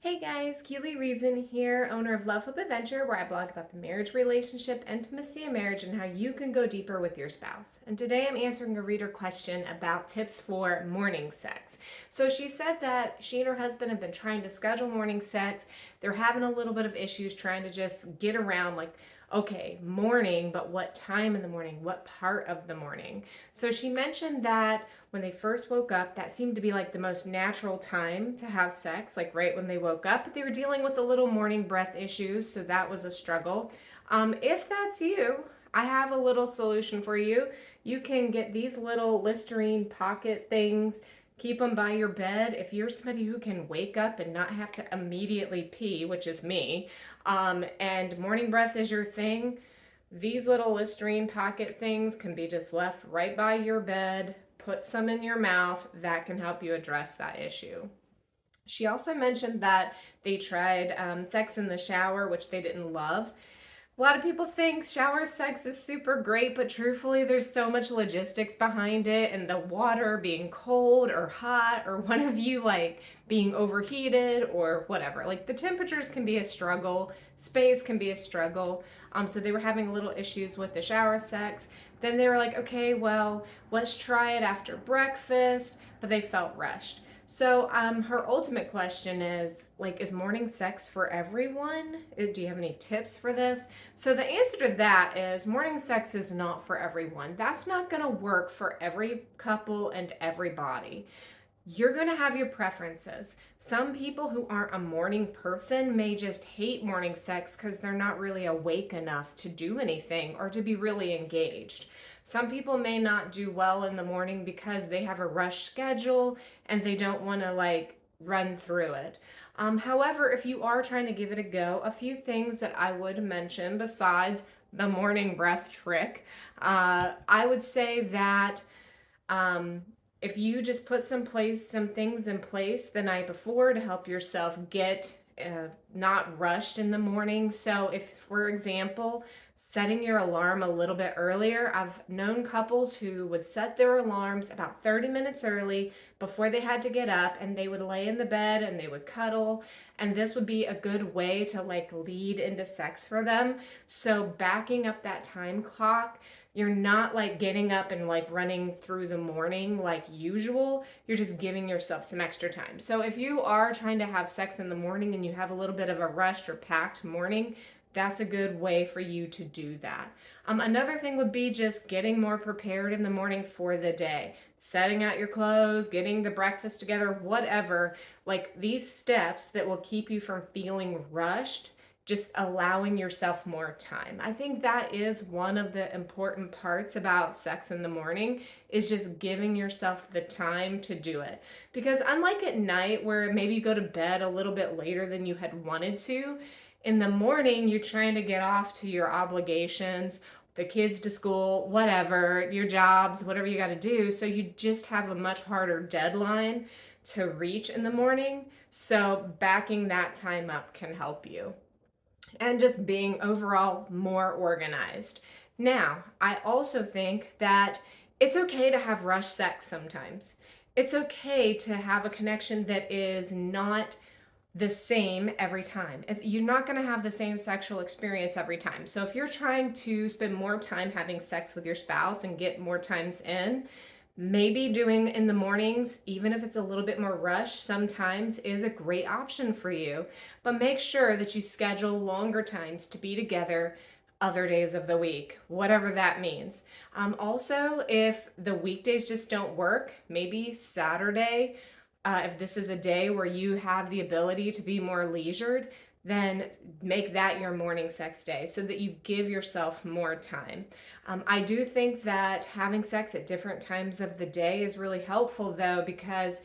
Hey guys, Keely Reason here, owner of Love Hope Adventure, where I blog about the marriage, relationship, intimacy of marriage, and how you can go deeper with your spouse. And today I'm answering a reader question about tips for morning sex. So she said that she and her husband have been trying to schedule morning sex. They're having a little bit of issues trying to just get around, like, okay, morning, but what time in the morning? What part of the morning? So she mentioned that when they first woke up, that seemed to be like the most natural time to have sex, like right when they woke up. But they were dealing with a little morning breath issues, so that was a struggle. If that's you, I have a little solution for you. You can get these little listerine pocket things, keep them by your bed. If you're somebody who can wake up and not have to immediately pee, which is me, and morning breath is your thing, these little listerine pocket things can be just left right by your bed. Put some in your mouth. That can help you address that issue. She also mentioned that they tried sex in the shower, which they didn't love. A lot of people think shower sex is super great, but truthfully, there's so much logistics behind it, and the water being cold or hot, or one of you like being overheated or whatever. Like the temperatures can be a struggle, space can be a struggle. So they were having a little issues with the shower sex. Then they were like, okay, well, let's try it after breakfast, but they felt rushed. So her ultimate question is, like, is morning sex for everyone? Do you have any tips for this? So the answer to that is morning sex is not for everyone. That's not going to work for every couple and everybody. You're going to have your preferences. Some people who aren't a morning person may just hate morning sex because they're not really awake enough to do anything or to be really engaged. Some people may not do well in the morning because they have a rush schedule and they don't want to like run through it. However, if you are trying to give it a go, a few things that I would mention besides the morning breath trick, I would say that if you just put some things in place the night before to help yourself get not rushed in the morning. So if, for example, setting your alarm a little bit earlier, I've known couples who would set their alarms about 30 minutes early before they had to get up, and they would lay in the bed and they would cuddle, and this would be a good way to like lead into sex for them. So backing up that time clock, you're not like getting up and like running through the morning like usual. You're just giving yourself some extra time. So if you are trying to have sex in the morning and you have a little bit of a rushed or packed morning, that's a good way for you to do that. Another thing would be just getting more prepared in the morning for the day. Setting out your clothes, getting the breakfast together, whatever. Like these steps that will keep you from feeling rushed, just allowing yourself more time. I think that is one of the important parts about sex in the morning, is just giving yourself the time to do it. Because unlike at night where maybe you go to bed a little bit later than you had wanted to, in the morning you're trying to get off to your obligations, the kids to school, whatever, your jobs, whatever you got to do. So you just have a much harder deadline to reach in the morning. So backing that time up can help you, and just being overall more organized. Now, I also think that it's okay to have rush sex sometimes. It's okay to have a connection that is not the same every time. You're not going to have the same sexual experience every time. So if you're trying to spend more time having sex with your spouse and get more times in, maybe doing in the mornings, even if it's a little bit more rushed, sometimes is a great option for you. But make sure that you schedule longer times to be together other days of the week, whatever that means. Also, if the weekdays just don't work, maybe Saturday, if this is a day where you have the ability to be more leisured, then make that your morning sex day so that you give yourself more time. I do think that having sex at different times of the day is really helpful though, because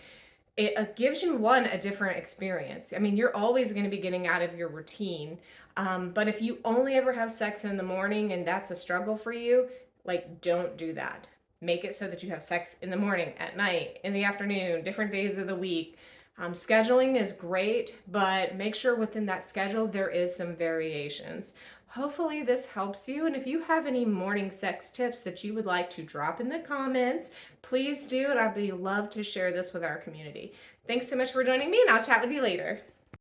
it gives you a different experience. I mean, you're always going to be getting out of your routine. But if you only ever have sex in the morning and that's a struggle for you, like don't do that. Make it so that you have sex in the morning, at night, in the afternoon, different days of the week. Scheduling is great, but make sure within that schedule there is some variations. Hopefully this helps you, and if you have any morning sex tips that you would like to drop in the comments, please do, and I'd love to share this with our community. Thanks so much for joining me, and I'll chat with you later.